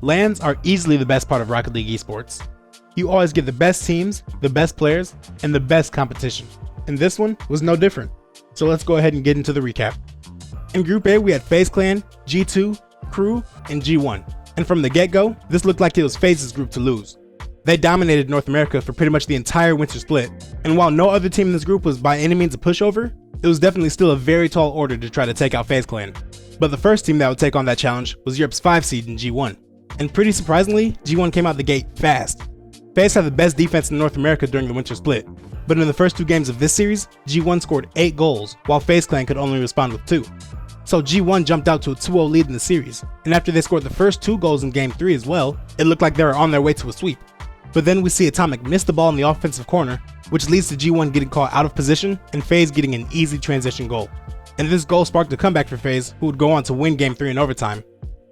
LANs are easily the best part of Rocket League esports. You always get the best teams, the best players, and the best competition. And this one was no different. So let's go ahead and get into the recap. In Group A, we had FaZe Clan, G2, Crew, and G1. And from the get-go, this looked like it was FaZe's group to lose. They dominated North America for pretty much the entire winter split, and while no other team in this group was by any means a pushover, it was definitely still a very tall order to try to take out FaZe Clan. But the first team that would take on that challenge was Europe's 5 seed in G1. And pretty surprisingly, G1 came out the gate fast. FaZe had the best defense in North America during the winter split, but in the first 2 games of this series, G1 scored 8 goals, while FaZe Clan could only respond with 2. So G1 jumped out to a 2-0 lead in the series, and after they scored the first 2 goals in Game 3 as well, it looked like they were on their way to a sweep. But then we see Atomic miss the ball in the offensive corner, which leads to G1 getting caught out of position and FaZe getting an easy transition goal. And this goal sparked a comeback for FaZe, who would go on to win Game 3 in overtime.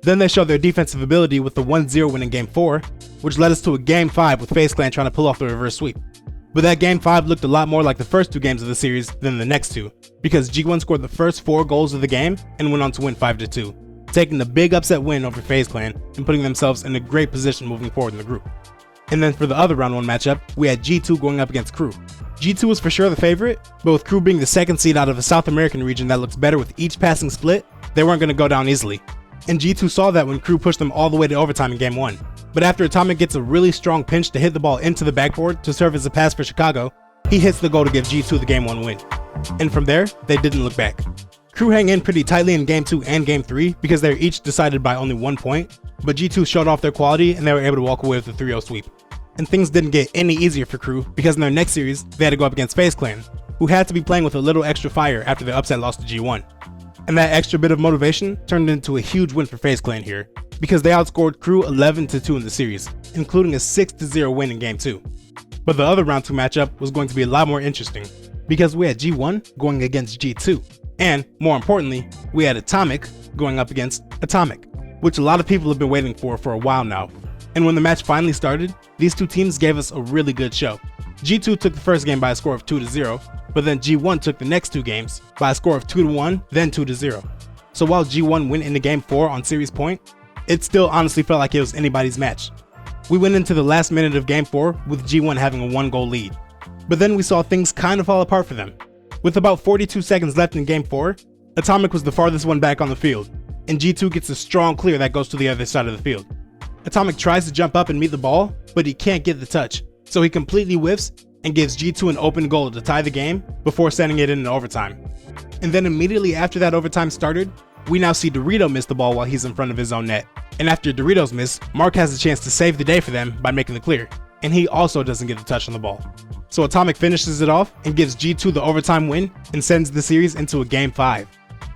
Then they showed their defensive ability with the 1-0 win in Game 4, which led us to a Game 5 with FaZe Clan trying to pull off the reverse sweep. But that Game 5 looked a lot more like the first 2 games of the series than the next 2, because G1 scored the first 4 goals of the game and went on to win 5-2, taking the big upset win over FaZe Clan and putting themselves in a great position moving forward in the group. And then for the other round 1 matchup, we had G2 going up against Crew. G2 was for sure the favorite, but with Crew being the 2nd seed out of a South American region that looks better with each passing split, they weren't going to go down easily. And G2 saw that when Crew pushed them all the way to overtime in Game 1. But after Atomic gets a really strong pinch to hit the ball into the backboard to serve as a pass for Chicago, he hits the goal to give G2 the Game 1 win. And from there, they didn't look back. Crew hang in pretty tightly in Game 2 and Game 3 because they were each decided by only 1 point, but G2 showed off their quality and they were able to walk away with a 3-0 sweep. And things didn't get any easier for Crew because in their next series, they had to go up against FaZe Clan, who had to be playing with a little extra fire after their upset loss to G1. And that extra bit of motivation turned into a huge win for FaZe Clan here, because they outscored Crew 11-2 in the series, including a 6-0 win in Game 2. But the other round 2 matchup was going to be a lot more interesting, because we had G1 going against G2, and more importantly, we had Atomic going up against Atomic, which a lot of people have been waiting for a while now. And when the match finally started, these 2 teams gave us a really good show. G2 took the first game by a score of 2-0, but then G1 took the next 2 games by a score of 2-1, then 2-0. So while G1 went into Game 4 on series point, it still honestly felt like it was anybody's match. We went into the last minute of Game 4 with G1 having a 1-goal lead. But then we saw things kind of fall apart for them. With about 42 seconds left in Game 4, Atomic was the farthest one back on the field, and G2 gets a strong clear that goes to the other side of the field. Atomic tries to jump up and meet the ball, but he can't get the touch, so he completely whiffs and gives G2 an open goal to tie the game before sending it in overtime. And then immediately after that overtime started, we now see Dorito miss the ball while he's in front of his own net. And after Dorito's miss, Mark has a chance to save the day for them by making the clear, and he also doesn't get a touch on the ball. So Atomic finishes it off and gives G2 the overtime win and sends the series into a Game 5.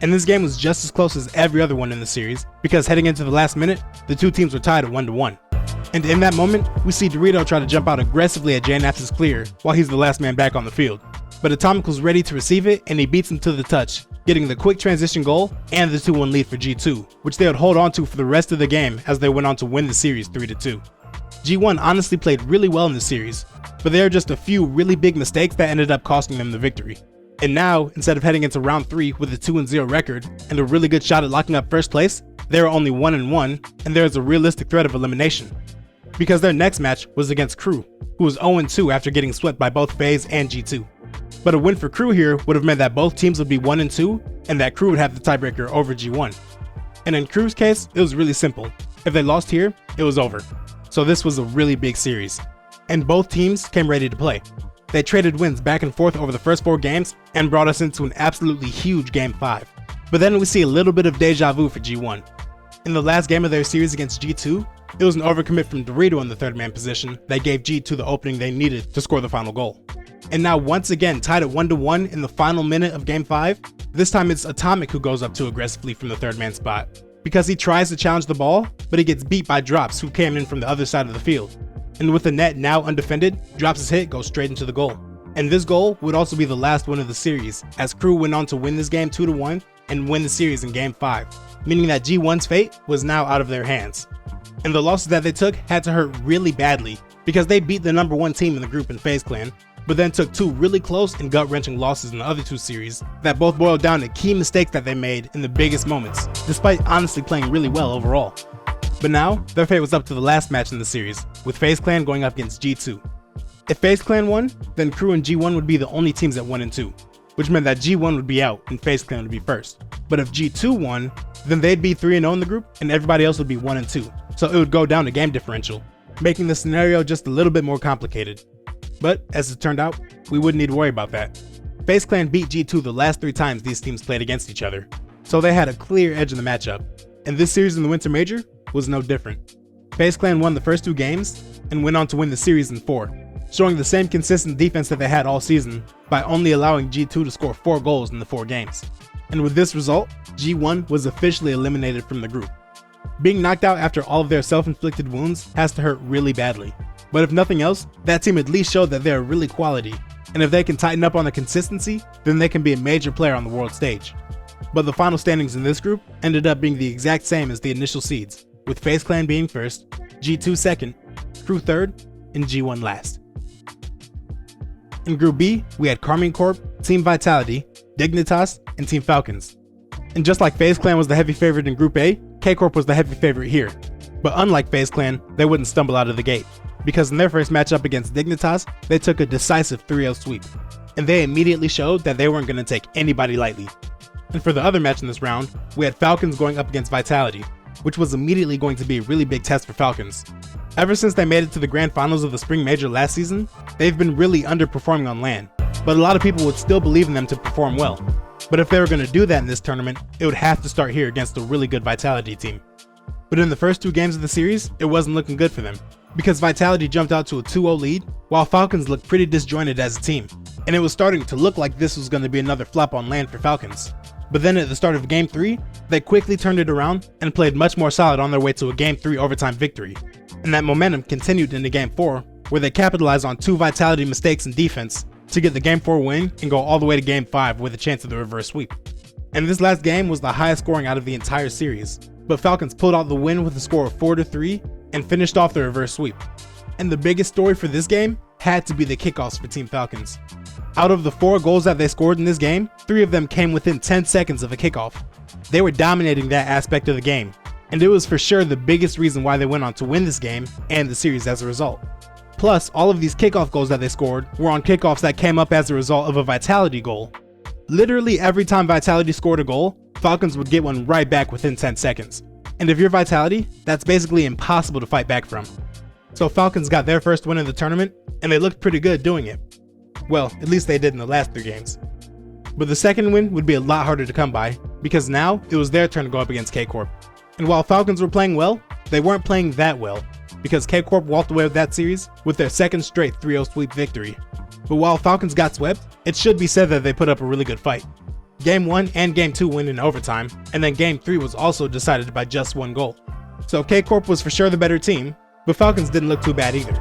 And this game was just as close as every other one in the series, because heading into the last minute, the 2 teams were tied at 1-1. And in that moment, we see Dorito try to jump out aggressively at JNAP's clear while he's the last man back on the field. But Atomic was ready to receive it and he beats him to the touch, getting the quick transition goal and the 2-1 lead for G2, which they would hold on to for the rest of the game as they went on to win the series 3-2. G1 honestly played really well in the series, but there are just a few really big mistakes that ended up costing them the victory. And now, instead of heading into round 3 with a 2-0 record and a really good shot at locking up first place, they are only 1-1 and there is a realistic threat of elimination. Because their next match was against Crew, who was 0-2 after getting swept by both FaZe and G2. But a win for Crew here would have meant that both teams would be 1-2 and that Crew would have the tiebreaker over G1. And in Crew's case, it was really simple. If they lost here, it was over. So this was a really big series. And both teams came ready to play. They traded wins back and forth over the first 4 games and brought us into an absolutely huge Game 5. But then we see a little bit of deja vu for G1. In the last game of their series against G2, it was an overcommit from Dorito in the 3rd man position that gave G2 the opening they needed to score the final goal. And now once again tied at 1-1 in the final minute of Game 5, this time it's Atomic who goes up too aggressively from the 3rd man spot, because he tries to challenge the ball, but he gets beat by Drops who came in from the other side of the field. And with the net now undefended, Drops' hit goes straight into the goal. And this goal would also be the last one of the series, as Crew went on to win this game 2-1 and win the series in Game 5, meaning that G1's fate was now out of their hands. And the losses that they took had to hurt really badly, because they beat the #1 team in the group in FaZe Clan, but then took 2 really close and gut-wrenching losses in the other 2 series that both boiled down to key mistakes that they made in the biggest moments, despite honestly playing really well overall. But now, their fate was up to the last match in the series, with FaZe Clan going up against G2. If FaZe Clan won, then Crew and G1 would be the only teams at 1 and 2, which meant that G1 would be out and FaZe Clan would be first. But if G2 won, then they'd be 3 and 0 in the group and everybody else would be 1 and 2, so it would go down to game differential, making the scenario just a little bit more complicated. But as it turned out, we wouldn't need to worry about that. FaZe Clan beat G2 the last 3 times these teams played against each other, so they had a clear edge in the matchup, and this series in the Winter Major was no different. FaZe Clan won the first 2 games and went on to win the series in 4, showing the same consistent defense that they had all season by only allowing G2 to score 4 goals in the 4 games. And with this result, G1 was officially eliminated from the group. Being knocked out after all of their self-inflicted wounds has to hurt really badly, but if nothing else, that team at least showed that they're really quality, and if they can tighten up on the consistency, then they can be a major player on the world stage. But the final standings in this group ended up being the exact same as the initial seeds, with FaZe Clan being first, G2 second, Crew third, and G1 last. In Group B, we had Karmine Corp, Team Vitality, Dignitas, and Team Falcons. And just like FaZe Clan was the heavy favorite in Group A, K-Corp was the heavy favorite here. But unlike FaZe Clan, they wouldn't stumble out of the gate, because in their first matchup against Dignitas, they took a decisive 3-0 sweep, and they immediately showed that they weren't going to take anybody lightly. And for the other match in this round, we had Falcons going up against Vitality, which was immediately going to be a really big test for Falcons. Ever since they made it to the grand finals of the Spring Major last season, they've been really underperforming on LAN, but a lot of people would still believe in them to perform well. But if they were going to do that in this tournament, it would have to start here against a really good Vitality team. But in the first 2 games of the series, it wasn't looking good for them, because Vitality jumped out to a 2-0 lead, while Falcons looked pretty disjointed as a team, and it was starting to look like this was going to be another flop on LAN for Falcons. But then at the start of Game 3, they quickly turned it around and played much more solid on their way to a Game 3 overtime victory. And that momentum continued into Game 4, where they capitalized on 2 Vitality mistakes in defense to get the Game 4 win and go all the way to Game 5 with a chance of the reverse sweep. And this last game was the highest scoring out of the entire series, but Falcons pulled out the win with a score of 4-3 and finished off the reverse sweep. And the biggest story for this game had to be the kickoffs for Team Falcons. Out of the 4 goals that they scored in this game, 3 of them came within 10 seconds of a kickoff. They were dominating that aspect of the game, and it was for sure the biggest reason why they went on to win this game and the series as a result. Plus, all of these kickoff goals that they scored were on kickoffs that came up as a result of a Vitality goal. Literally every time Vitality scored a goal, Falcons would get one right back within 10 seconds. And if you're Vitality, that's basically impossible to fight back from. So Falcons got their first win in the tournament, and they looked pretty good doing it. Well, at least they did in the last 3 games. But the second win would be a lot harder to come by, because now it was their turn to go up against K-Corp. And while Falcons were playing well, they weren't playing that well, because K-Corp walked away with that series with their second straight 3-0 sweep victory. But while Falcons got swept, it should be said that they put up a really good fight. Game 1 and Game 2 went in overtime, and then Game 3 was also decided by just 1 goal. So K-Corp was for sure the better team, but Falcons didn't look too bad either,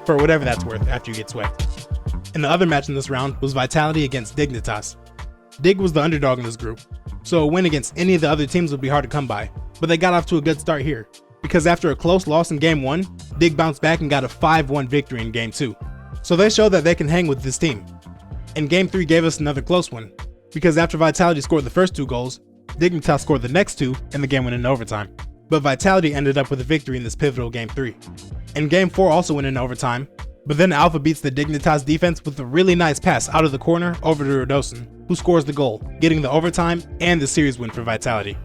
for whatever that's worth after you get swept. And the other match in this round was Vitality against Dignitas. Dig was the underdog in this group, so a win against any of the other teams would be hard to come by, but they got off to a good start here, because after a close loss in Game 1, Dig bounced back and got a 5-1 victory in Game 2. So they showed that they can hang with this team. And Game 3 gave us another close one, because after Vitality scored the first 2 goals, Dignitas scored the next 2 and the game went in overtime. But Vitality ended up with a victory in this pivotal Game 3. And Game 4 also went in overtime, but then Alpha beats the Dignitas defense with a really nice pass out of the corner over to Rodosin, who scores the goal, getting the overtime and the series win for Vitality.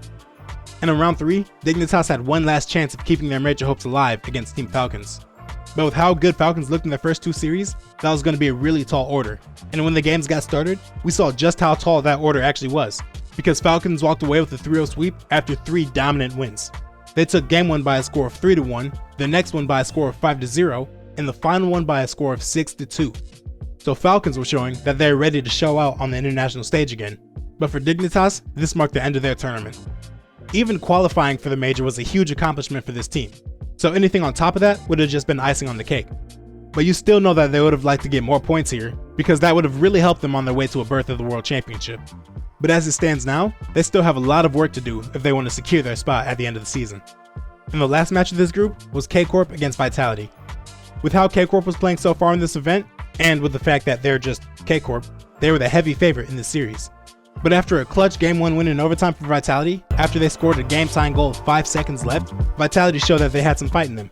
And in round 3, Dignitas had one last chance of keeping their major hopes alive against Team Falcons. But with how good Falcons looked in their first 2 series, that was going to be a really tall order. And when the games got started, we saw just how tall that order actually was, because Falcons walked away with a 3-0 sweep after 3 dominant wins. They took Game 1 by a score of 3-1, the next one by a score of 5-0, and the final one by a score of 6-2. So Falcons were showing that they're ready to show out on the international stage again. But for Dignitas, this marked the end of their tournament. Even qualifying for the major was a huge accomplishment for this team, so anything on top of that would have just been icing on the cake. But you still know that they would have liked to get more points here, because that would have really helped them on their way to a berth of the World Championship. But as it stands now, they still have a lot of work to do if they want to secure their spot at the end of the season. And the last match of this group was K-Corp against Vitality. With how K-Corp was playing so far in this event, and with the fact that they're just K-Corp, they were the heavy favorite in this series. But after a clutch Game 1 win in overtime for Vitality, after they scored a game-tying goal with 5 seconds left, Vitality showed that they had some fight in them.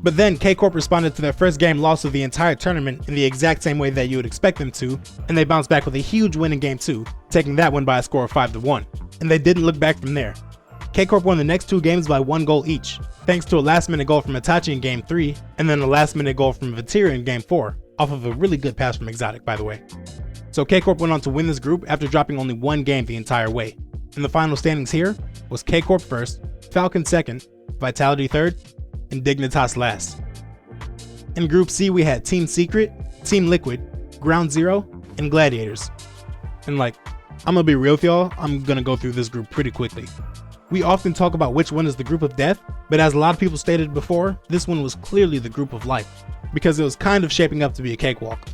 But then K-Corp responded to their first game loss of the entire tournament in the exact same way that you would expect them to, and they bounced back with a huge win in Game 2, taking that one by a score of 5-1, and they didn't look back from there. K-Corp won the next 2 games by 1 goal each, thanks to a last-minute goal from Itachi in Game 3, and then a last-minute goal from Buttery in Game 4, off of a really good pass from Exotic, by the way. So K-Corp went on to win this group after dropping only 1 game the entire way, and the final standings here was K-Corp first, Falcon second, Vitality third, and Dignitas last. In Group C we had Team Secret, Team Liquid, Ground Zero, and Gladiators. And I'm gonna be real with y'all, I'm gonna go through this group pretty quickly. We often talk about which one is the group of death, but as a lot of people stated before, this one was clearly the group of life, because it was kind of shaping up to be a cakewalk.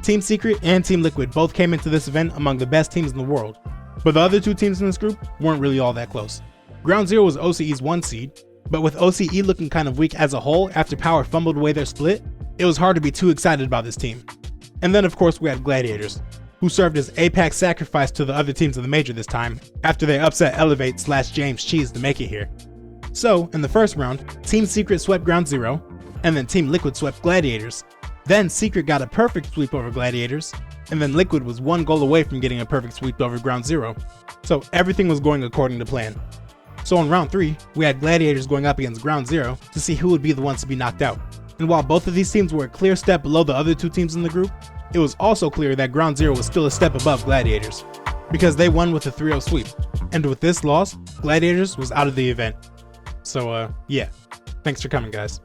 Team Secret and Team Liquid both came into this event among the best teams in the world, but the other 2 teams in this group weren't really all that close. Ground Zero was OCE's 1 seed, but with OCE looking kind of weak as a whole after Power fumbled away their split, it was hard to be too excited about this team. And then of course we had Gladiators, who served as Apex sacrifice to the other teams of the major this time, after they upset Elevate/James Cheese to make it here. So, in the first round, Team Secret swept Ground Zero, and then Team Liquid swept Gladiators. Then Secret got a perfect sweep over Gladiators, and then Liquid was 1 goal away from getting a perfect sweep over Ground Zero. So everything was going according to plan. So in round 3, we had Gladiators going up against Ground Zero to see who would be the ones to be knocked out. And while both of these teams were a clear step below the other 2 teams in the group, it was also clear that Ground Zero was still a step above Gladiators, because they won with a 3-0 sweep, and with this loss, Gladiators was out of the event. So yeah, thanks for coming guys.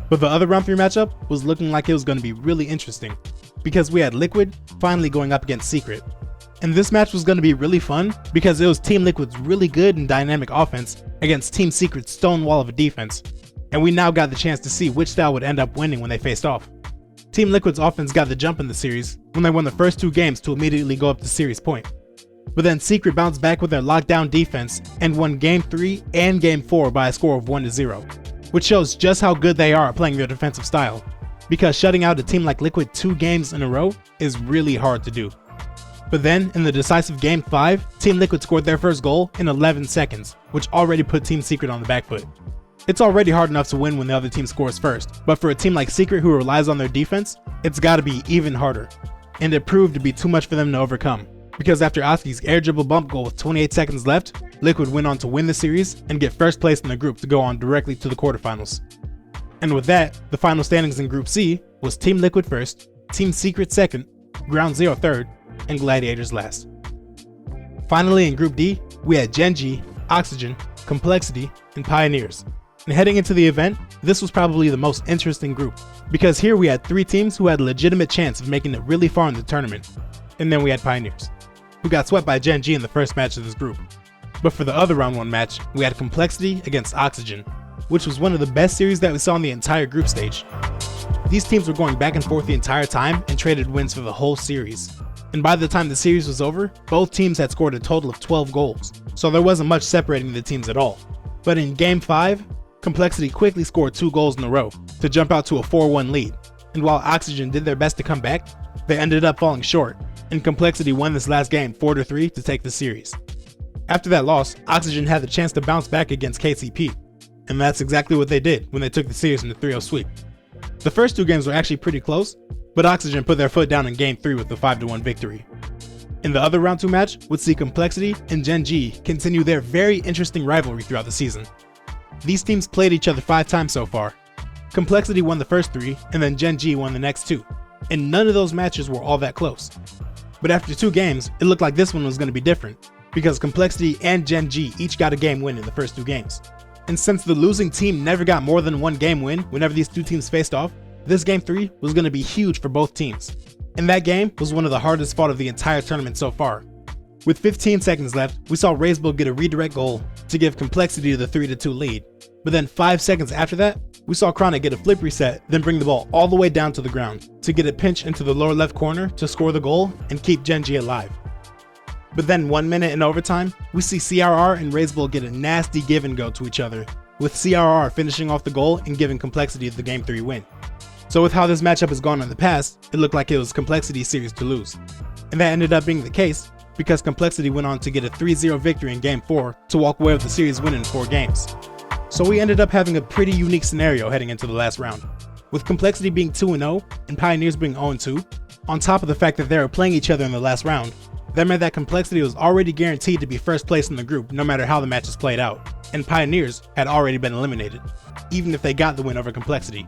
But the other round 3 matchup was looking like it was going to be really interesting, because we had Liquid finally going up against Secret. And this match was going to be really fun because it was Team Liquid's really good and dynamic offense against Team Secret's stonewall of a defense, and we now got the chance to see which style would end up winning when they faced off. Team Liquid's offense got the jump in the series when they won the first 2 games to immediately go up to series point. But then Secret bounced back with their lockdown defense and won Game 3 and Game 4 by a score of 1-0, which shows just how good they are at playing their defensive style, because shutting out a team like Liquid 2 games in a row is really hard to do. But then, in the decisive Game 5, Team Liquid scored their first goal in 11 seconds, which already put Team Secret on the back foot. It's already hard enough to win when the other team scores first, but for a team like Secret who relies on their defense, it's gotta be even harder. And it proved to be too much for them to overcome, because after Oski's air dribble bump goal with 28 seconds left, Liquid went on to win the series and get first place in the group to go on directly to the quarterfinals. And with that, the final standings in Group C was Team Liquid first, Team Secret second, Ground Zero third, and Gladiators last. Finally in Group D, we had Gen G, Oxygen, Complexity, and Pioneers. And heading into the event, this was probably the most interesting group, because here we had 3 teams who had a legitimate chance of making it really far in the tournament. And then we had Pioneers, who got swept by Gen G in the first match of this group. But for the other round 1 match, we had Complexity against Oxygen, which was one of the best series that we saw in the entire group stage. These teams were going back and forth the entire time and traded wins for the whole series. And by the time the series was over, both teams had scored a total of 12 goals, so there wasn't much separating the teams at all. But in Game 5, Complexity quickly scored 2 goals in a row to jump out to a 4-1 lead, and while Oxygen did their best to come back, they ended up falling short, and Complexity won this last game 4-3 to take the series. After that loss, Oxygen had the chance to bounce back against KCP, and that's exactly what they did when they took the series in the 3-0 sweep. The first 2 games were actually pretty close, but Oxygen put their foot down in Game 3 with the 5-1 victory. In the other round 2 match would see Complexity and Gen G continue their very interesting rivalry throughout the season. These teams played each other 5 times so far. Complexity won the first 3, and then Gen G won the next 2, and none of those matches were all that close. But after 2 games, it looked like this one was going to be different, because Complexity and Gen G each got a game win in the first 2 games. And since the losing team never got more than 1 game win whenever these 2 teams faced off, this Game 3 was going to be huge for both teams. And that game was one of the hardest fought of the entire tournament so far. With 15 seconds left, we saw Raisebow get a redirect goal to give Complexity the 3-2 lead. But then 5 seconds after that, we saw Chronic get a flip reset, then bring the ball all the way down to the ground to get a pinch into the lower left corner to score the goal and keep Gen G alive. But then 1 minute in overtime, we see CRR and Raisebow get a nasty give and go to each other, with CRR finishing off the goal and giving Complexity the Game 3 win. So with how this matchup has gone in the past, it looked like it was Complexity's series to lose. And that ended up being the case, because Complexity went on to get a 3-0 victory in Game 4 to walk away with the series win in 4 games. So we ended up having a pretty unique scenario heading into the last round, with Complexity being 2-0 and Pioneers being 0-2, on top of the fact that they were playing each other in the last round. That meant that Complexity was already guaranteed to be first place in the group no matter how the matches played out, and Pioneers had already been eliminated, even if they got the win over Complexity.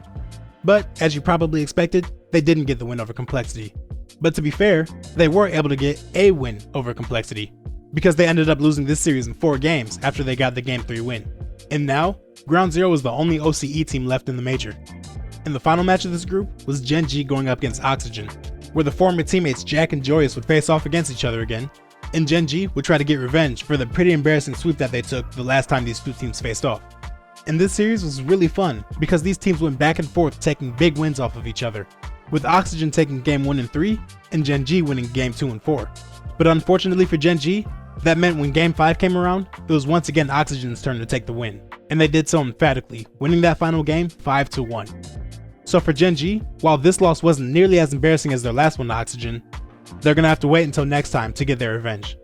But, as you probably expected, they didn't get the win over Complexity. But to be fair, they were able to get a win over Complexity, because they ended up losing this series in 4 games after they got the Game 3 win. And now, Ground Zero was the only OCE team left in the major. And the final match of this group was Gen G going up against Oxygen, where the former teammates Jack and Joyous would face off against each other again, and Gen G would try to get revenge for the pretty embarrassing sweep that they took the last time these two teams faced off. And this series was really fun because these teams went back and forth taking big wins off of each other, with Oxygen taking Game 1 and 3, and Gen G winning Game 2 and 4. But unfortunately for Gen G, that meant when Game 5 came around, it was once again Oxygen's turn to take the win, and they did so emphatically, winning that final game 5-1. So for Gen G, while this loss wasn't nearly as embarrassing as their last one to Oxygen, they're gonna have to wait until next time to get their revenge.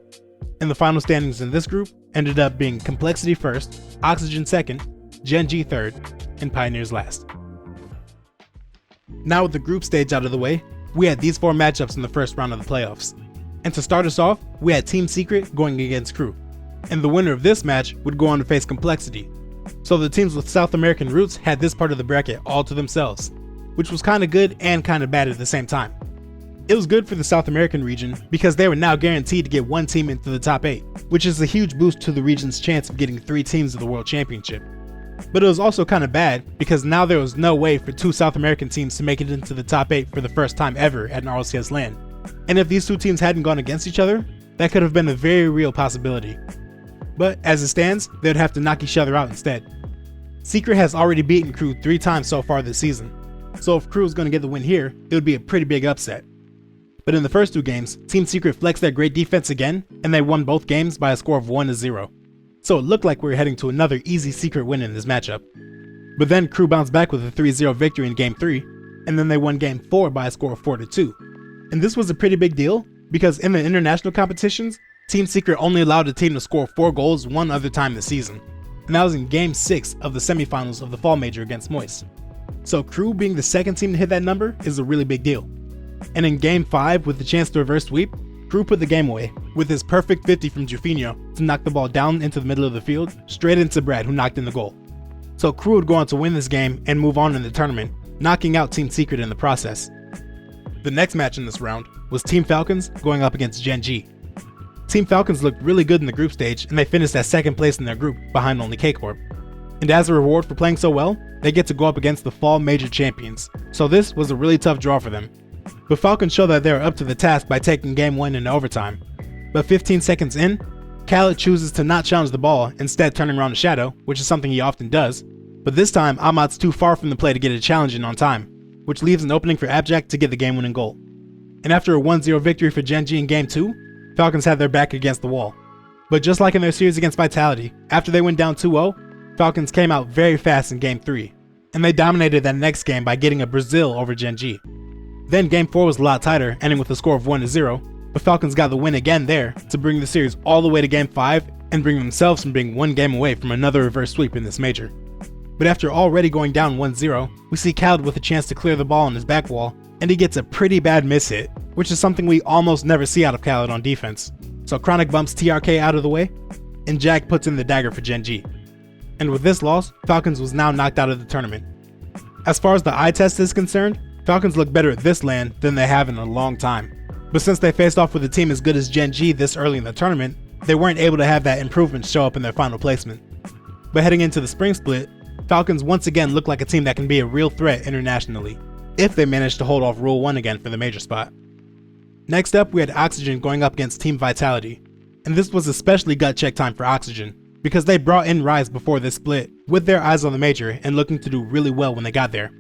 And the final standings in this group ended up being Complexity first, Oxygen second, Gen G third, and Pioneers last. Now with the group stage out of the way, we had these 4 matchups in the first round of the playoffs. And to start us off, we had Team Secret going against Crew. And the winner of this match would go on to face Complexity. So the teams with South American roots had this part of the bracket all to themselves, which was kinda good and kinda bad at the same time. It was good for the South American region because they were now guaranteed to get 1 team into the top 8, which is a huge boost to the region's chance of getting 3 teams to the World Championship. But it was also kinda bad because now there was no way for 2 South American teams to make it into the top 8 for the first time ever at an RLCS LAN. And if these 2 teams hadn't gone against each other, that could have been a very real possibility. But as it stands, they'd have to knock each other out instead. Secret has already beaten Crew 3 times so far this season, so if Crew is going to get the win here, it would be a pretty big upset. But in the first 2 games, Team Secret flexed their great defense again, and they won both games by a score of 1-0. So it looked like we were heading to another easy Secret win in this matchup. But then Crew bounced back with a 3-0 victory in Game 3, and then they won Game 4 by a score of 4-2. And this was a pretty big deal, because in the international competitions, Team Secret only allowed a team to score 4 goals one other time this season, and that was in Game 6 of the semifinals of the Fall Major against Moist. So Crew being the second team to hit that number is a really big deal. And in Game 5 with the chance to reverse sweep, Crew put the game away with his perfect 50 from Jufinho to knock the ball down into the middle of the field, straight into Brad who knocked in the goal. So Crew would go on to win this game and move on in the tournament, knocking out Team Secret in the process. The next match in this round was Team Falcons going up against Gen G. Team Falcons looked really good in the group stage and they finished at 2nd place in their group behind only K-Corp. And as a reward for playing so well, they get to go up against the Fall Major champions, so this was a really tough draw for them. But Falcons show that they are up to the task by taking Game 1 in overtime. But 15 seconds in, Khaled chooses to not challenge the ball, instead turning around to Shadow, which is something he often does. But this time, Ahmad's too far from the play to get a challenge in on time, which leaves an opening for Abjack to get the game-winning goal. And after a 1-0 victory for Gen G in Game 2, Falcons had their back against the wall. But just like in their series against Vitality, after they went down 2-0, Falcons came out very fast in Game 3, and they dominated that next game by getting a Brazil over Gen G. Then Game 4 was a lot tighter, ending with a score of 1-0, but Falcons got the win again there to bring the series all the way to Game 5 and bring themselves from being 1 game away from another reverse sweep in this major. But after already going down 1-0, we see Khaled with a chance to clear the ball on his back wall, and he gets a pretty bad miss hit, which is something we almost never see out of Khaled on defense. So Chronic bumps TRK out of the way, and Jack puts in the dagger for Gen G. And with this loss, Falcons was now knocked out of the tournament. As far as the eye test is concerned, Falcons look better at this LAN than they have in a long time. But since they faced off with a team as good as Gen G this early in the tournament, they weren't able to have that improvement show up in their final placement. But heading into the spring split, Falcons once again look like a team that can be a real threat internationally, if they manage to hold off Rule 1 again for the major spot. Next up, we had Oxygen going up against Team Vitality, and this was especially gut check time for Oxygen, because they brought in Rise before this split, with their eyes on the major and looking to do really well when they got there.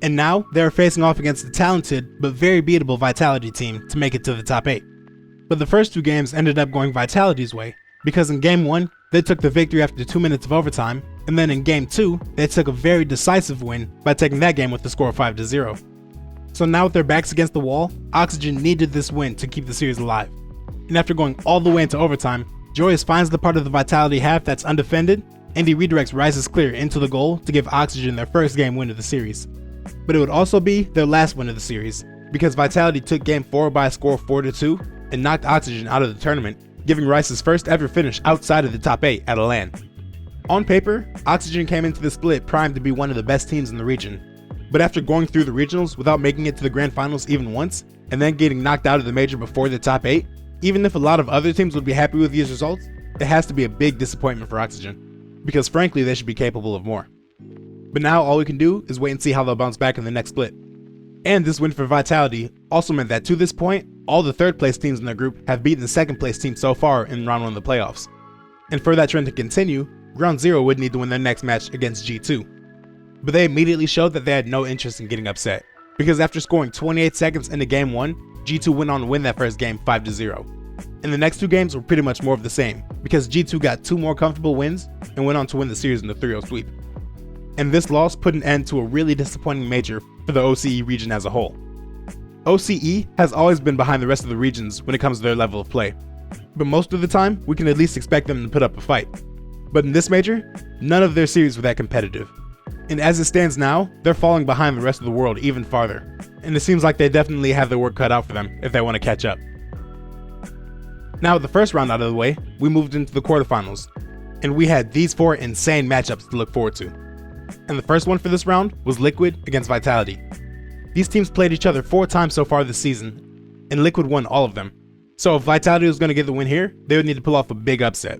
And now, they are facing off against a talented, but very beatable Vitality team to make it to the top 8. But the first 2 games ended up going Vitality's way, because in Game 1, they took the victory after 2 minutes of overtime, and then in Game 2, they took a very decisive win by taking that game with the score of 5-0. So now with their backs against the wall, Oxygen needed this win to keep the series alive. and after going all the way into overtime, Joyous finds the part of the Vitality half that's undefended, and he redirects Rises Clear into the goal to give Oxygen their first game win of the series. But it would also be their last win of the series, because Vitality took Game 4 by a score of 4-2 and knocked Oxygen out of the tournament, giving Rice's first ever finish outside of the top 8 at a LAN. On paper, Oxygen came into the split primed to be one of the best teams in the region, but after going through the regionals without making it to the grand finals even once, and then getting knocked out of the major before the top 8, even if a lot of other teams would be happy with these results, it has to be a big disappointment for Oxygen, because frankly they should be capable of more. But now all we can do is wait and see how they'll bounce back in the next split. And this win for Vitality also meant that to this point, all the third place teams in their group have beaten the second place team so far in round 1 of the playoffs. And for that trend to continue, Ground Zero would need to win their next match against G2. But they immediately showed that they had no interest in getting upset, because after scoring 28 seconds into Game 1, G2 went on to win that first game 5-0. And the next 2 games were pretty much more of the same, because G2 got 2 more comfortable wins and went on to win the series in the 3-0 sweep. And this loss put an end to a really disappointing major for the OCE region as a whole. OCE has always been behind the rest of the regions when it comes to their level of play, but most of the time we can at least expect them to put up a fight. But in this major, none of their series were that competitive. And as it stands now, they're falling behind the rest of the world even farther, and it seems like they definitely have their work cut out for them if they want to catch up. Now with the first round out of the way, we moved into the quarterfinals, and we had these 4 insane matchups to look forward to. And the first one for this round was Liquid against Vitality. These teams played each other 4 times so far this season, and Liquid won all of them. So if Vitality was going to get the win here, they would need to pull off a big upset.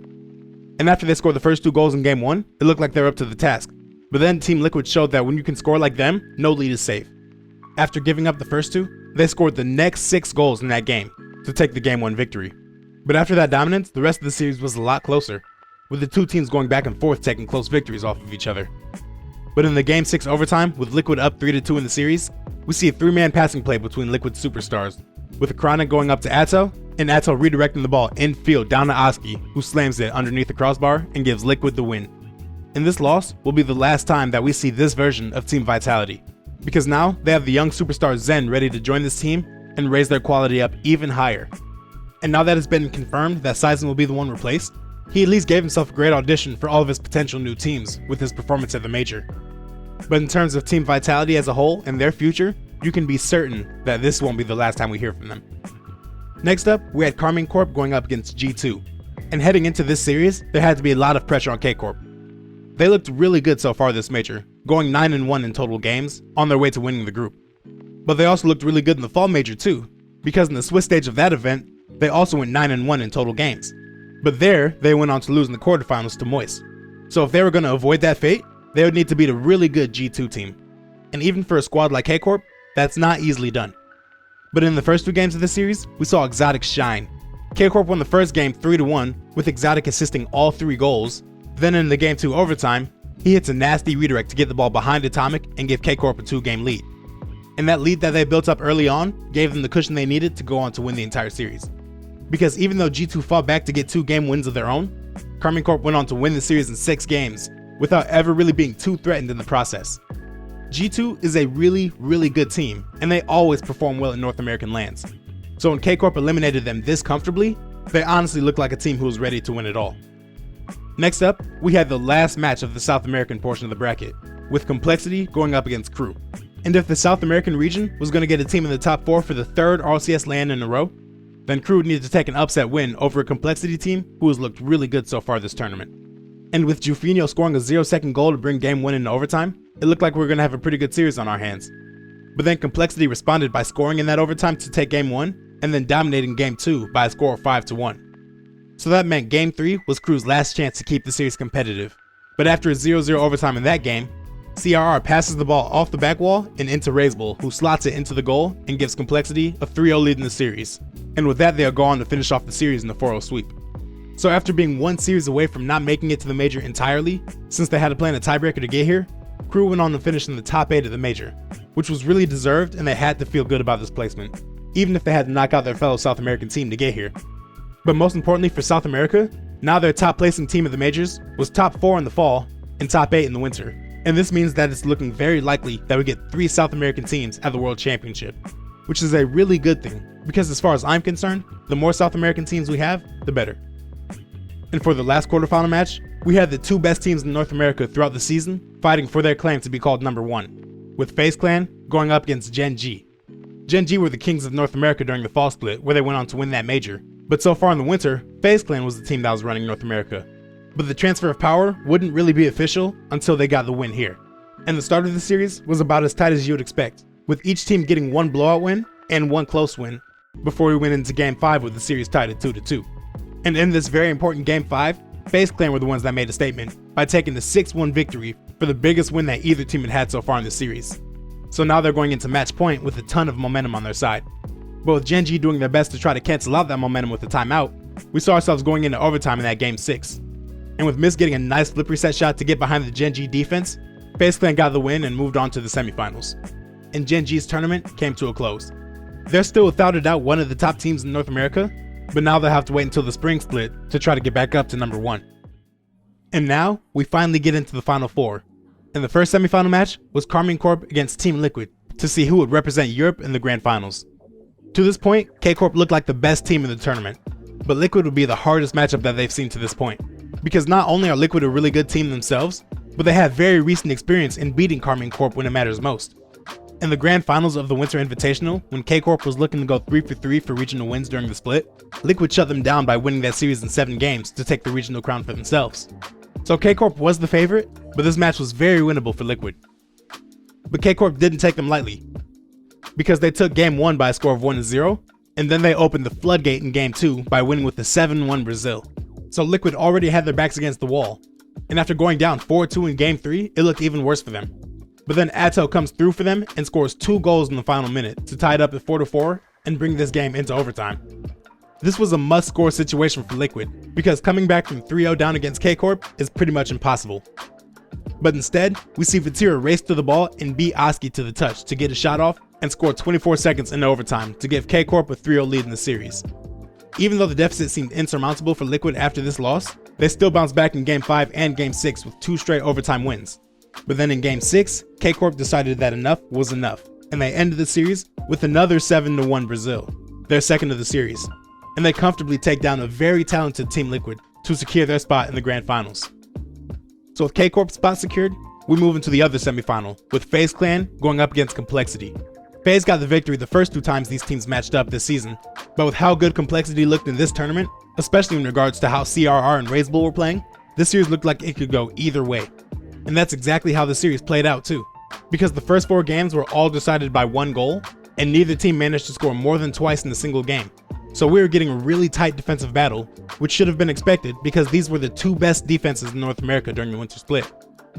And after they scored the first 2 goals in Game 1, it looked like they were up to the task. But then Team Liquid showed that when you can score like them, no lead is safe. After giving up the first 2, they scored the next 6 goals in that game to take the Game 1 victory. But after that dominance, the rest of the series was a lot closer, with the 2 teams going back and forth taking close victories off of each other. But in the Game 6 overtime, with Liquid up 3-2 in the series, we see a 3-man passing play between Liquid superstars, with Akrana going up to Atto, and Atto redirecting the ball infield down to Oski, who slams it underneath the crossbar and gives Liquid the win. And this loss will be the last time that we see this version of Team Vitality, because now they have the young superstar Zen ready to join this team and raise their quality up even higher. And now that it's been confirmed that Sizen will be the one replaced, he at least gave himself a great audition for all of his potential new teams with his performance at the major. But in terms of Team Vitality as a whole and their future, you can be certain that this won't be the last time we hear from them. Next up, we had Karmine Corp going up against G2. And heading into this series, there had to be a lot of pressure on K-Corp. They looked really good so far this major, going 9-1 in total games, on their way to winning the group. But they also looked really good in the fall major too, because in the Swiss stage of that event, they also went 9-1 in total games. But there, they went on to lose in the quarterfinals to Moist. So if they were going to avoid that fate, they would need to beat a really good G2 team. And even for a squad like K-Corp, that's not easily done. But in the first 2 games of this series, we saw Exotic shine. K-Corp won the first game 3-1, with Exotic assisting all 3 goals. Then in the Game 2 overtime, he hits a nasty redirect to get the ball behind Atomic and give K-Corp a 2-game lead. And that lead that they built up early on gave them the cushion they needed to go on to win the entire series. Because even though G2 fought back to get 2 game wins of their own, Karmine Corp went on to win the series in 6 games, without ever really being too threatened in the process. G2 is a really, really good team, and they always perform well in North American lands. So when K-Corp eliminated them this comfortably, they honestly looked like a team who was ready to win it all. Next up, we had the last match of the South American portion of the bracket, with Complexity going up against Crew. And if the South American region was going to get a team in the top 4 for the 3rd RLCS LAN in a row, then Crew needed to take an upset win over a Complexity team who has looked really good so far this tournament. And with Jufinho scoring a 0-second goal to bring Game 1 into overtime, it looked like we were going to have a pretty good series on our hands. But then Complexity responded by scoring in that overtime to take Game 1, and then dominating Game 2 by a score of 5-1. So that meant Game 3 was Crew's last chance to keep the series competitive. But after a 0-0 overtime in that game, CRR passes the ball off the back wall and into Razebull, who slots it into the goal and gives Complexity a 3-0 lead in the series. And with that, they'll go on to finish off the series in the 4-0 sweep. So after being 1 series away from not making it to the major entirely, since they had to play in a tiebreaker to get here, Crew went on to finish in the top 8 of the major, which was really deserved, and they had to feel good about this placement, even if they had to knock out their fellow South American team to get here. But most importantly for South America, now their top placing team of the majors was top 4 in the fall and top 8 in the winter. And this means that it's looking very likely that we get 3 South American teams at the World Championship. which is a really good thing, because as far as I'm concerned, the more South American teams we have, the better. And for the last quarterfinal match, we had the two best teams in North America throughout the season fighting for their claim to be called number 1, with FaZe Clan going up against Gen G. Gen G were the kings of North America during the fall split, where they went on to win that major, but so far in the winter, FaZe Clan was the team that was running North America. But the transfer of power wouldn't really be official until they got the win here. And the start of the series was about as tight as you would expect, with each team getting one blowout win and one close win before we went into Game 5 with the series tied at 2-2. And in this very important Game 5, FaZe Clan were the ones that made a statement by taking the 6-1 victory for the biggest win that either team had had so far in the series. So now they're going into match point with a ton of momentum on their side. But with Gen G doing their best to try to cancel out that momentum with a timeout, we saw ourselves going into overtime in that Game 6. And with Mist getting a nice flip reset shot to get behind the Gen G defense, FaZe Clan got the win and moved on to the semifinals. And Gen G's tournament came to a close. They're still without a doubt one of the top teams in North America, but now they'll have to wait until the spring split to try to get back up to number 1. And now, we finally get into the Final Four. And the first semifinal match was Karmine Corp against Team Liquid to see who would represent Europe in the grand finals. To this point, K-Corp looked like the best team in the tournament, but Liquid would be the hardest matchup that they've seen to this point. Because not only are Liquid a really good team themselves, but they have very recent experience in beating Karmine Corp when it matters most. In the grand finals of the Winter Invitational, when K-Corp was looking to go 3-for-3 for regional wins during the split, Liquid shut them down by winning that series in 7 games to take the regional crown for themselves. So K-Corp was the favorite, but this match was very winnable for Liquid. But K-Corp didn't take them lightly, because they took Game 1 by a score of 1-0, and then they opened the floodgate in Game 2 by winning with the 7-1 Brazil. So Liquid already had their backs against the wall, and after going down 4-2 in Game 3, it looked even worse for them. But then Atto comes through for them and scores 2 goals in the final minute to tie it up at 4-4 and bring this game into overtime. This was a must-score situation for Liquid, because coming back from 3-0 down against K-Corp is pretty much impossible. But instead, we see Vatira race to the ball and beat Oski to the touch to get a shot off and score 24 seconds into overtime to give K-Corp a 3-0 lead in the series. Even though the deficit seemed insurmountable for Liquid after this loss, they still bounced back in Game 5 and Game 6 with 2 straight overtime wins. But then in Game 6, K-Corp decided that enough was enough, and they ended the series with another 7-1 Brazil, their second of the series. And they comfortably take down a very talented Team Liquid to secure their spot in the grand finals. So with K-Corp's spot secured, we move into the other semifinal, with FaZe Clan going up against Complexity. FaZe got the victory the first 2 times these teams matched up this season, but with how good Complexity looked in this tournament, especially in regards to how CRR and Razebull were playing, this series looked like it could go either way. And that's exactly how the series played out too, because the first 4 games were all decided by 1 goal, and neither team managed to score more than twice in a single game. So we were getting a really tight defensive battle, which should have been expected because these were the 2 best defenses in North America during the winter split.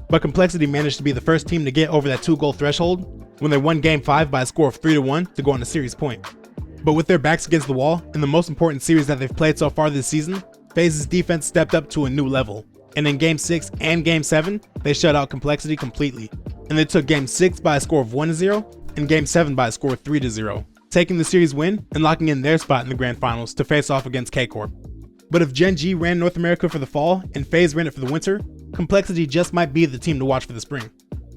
But Complexity managed to be the first team to get over that 2-goal threshold when they won Game 5 by a score of 3-1 to go on a series point. But with their backs against the wall, in the most important series that they've played so far this season, FaZe's defense stepped up to a new level. And in Game 6 and Game 7, they shut out Complexity completely. And they took Game 6 by a score of 1-0 and Game 7 by a score of 3-0. Taking the series win and locking in their spot in the grand finals to face off against K-Corp. But if Gen G ran North America for the fall and FaZe ran it for the winter, Complexity just might be the team to watch for the spring.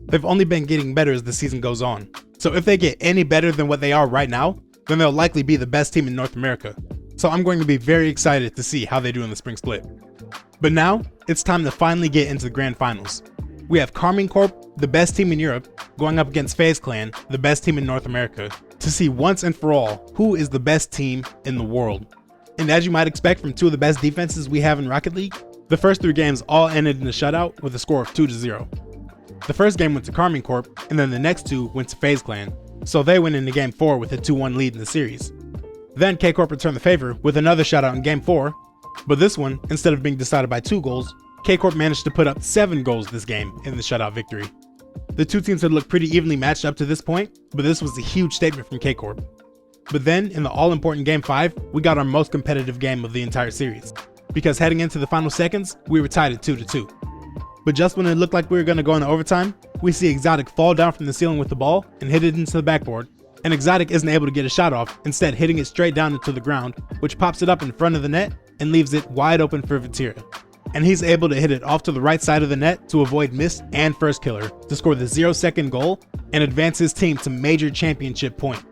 They've only been getting better as the season goes on, so if they get any better than what they are right now, then they'll likely be the best team in North America. So I'm going to be very excited to see how they do in the spring split. But now, it's time to finally get into the grand finals. We have Karmine Corp, the best team in Europe, going up against FaZe Clan, the best team in North America, to see once and for all who is the best team in the world. And as you might expect from 2 of the best defenses we have in Rocket League, the first 3 games all ended in a shutout with a score of 2-0. The first game went to Karmine Corp, and then the next 2 went to FaZe Clan, so they went into Game 4 with a 2-1 lead in the series. Then K-Corp returned the favor with another shutout in Game 4, but this one, instead of being decided by 2 goals, K-Corp managed to put up 7 goals this game in the shutout victory. The 2 teams had looked pretty evenly matched up to this point, but this was a huge statement from K-Corp. But then, in the all-important Game 5, we got our most competitive game of the entire series, because heading into the final seconds, we were tied at 2-2. But just when it looked like we were going to go into overtime, we see Exotic fall down from the ceiling with the ball and hit it into the backboard, and Exotic isn't able to get a shot off, instead hitting it straight down into the ground, which pops it up in front of the net and leaves it wide open for Vatira. And he's able to hit it off to the right side of the net to avoid miss and first killer to score the 0-second goal and advance his team to major championship point.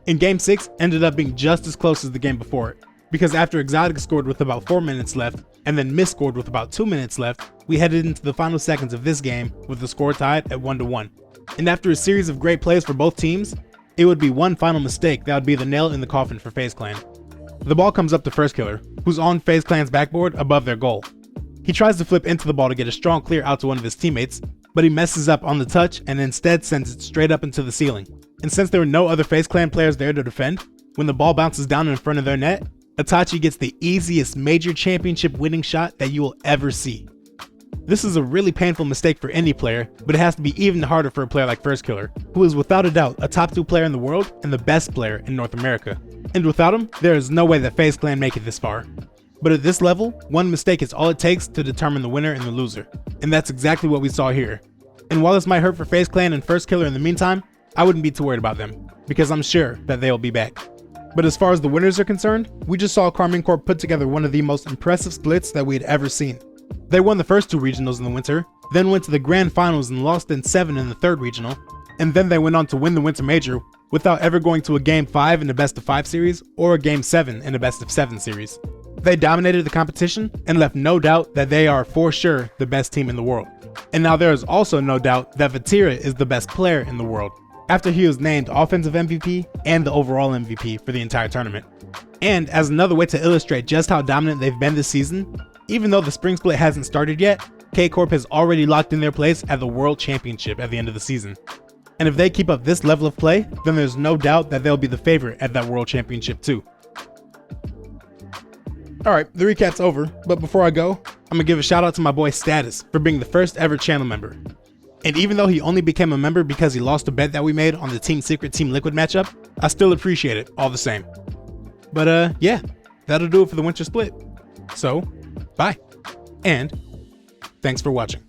And Game 6 ended up being just as close as the game before it, because after Exotic scored with about 4 minutes left, and then Miss scored with about 2 minutes left, we headed into the final seconds of this game with the score tied at 1-1. And after a series of great plays for both teams, it would be one final mistake that would be the nail in the coffin for FaZe Clan. The ball comes up to First Killer, who's on FaZe Clan's backboard above their goal. He tries to flip into the ball to get a strong clear out to one of his teammates, but he messes up on the touch and instead sends it straight up into the ceiling. And since there were no other FaZe Clan players there to defend, when the ball bounces down in front of their net, Itachi gets the easiest major championship winning shot that you will ever see. This is a really painful mistake for any player, but it has to be even harder for a player like First Killer, who is without a doubt a top 2 player in the world and the best player in North America. And without him, there is no way that FaZe Clan make it this far. But at this level, one mistake is all it takes to determine the winner and the loser. And that's exactly what we saw here. And while this might hurt for FaZe Clan and First Killer in the meantime, I wouldn't be too worried about them, because I'm sure that they'll be back. But as far as the winners are concerned, we just saw Karmine Corp put together one of the most impressive splits that we had ever seen. They won the first 2 regionals in the winter, then went to the grand finals and lost in 7 in the 3rd regional, and then they went on to win the winter major without ever going to a game 5 in a best of 5 series or a game 7 in a best of 7 series. They dominated the competition and left no doubt that they are for sure the best team in the world. And now there is also no doubt that Vatira is the best player in the world, after he was named Offensive MVP and the overall MVP for the entire tournament. And as another way to illustrate just how dominant they've been this season, even though the spring split hasn't started yet, K-Corp has already locked in their place at the World Championship at the end of the season. And if they keep up this level of play, then there's no doubt that they'll be the favorite at that World Championship too. Alright, the recap's over, but before I go, I'm gonna give a shout out to my boy Status for being the first ever channel member. And even though he only became a member because he lost a bet that we made on the Team Secret Team Liquid matchup, I still appreciate it all the same. But yeah, that'll do it for the winter split. So, bye, and thanks for watching.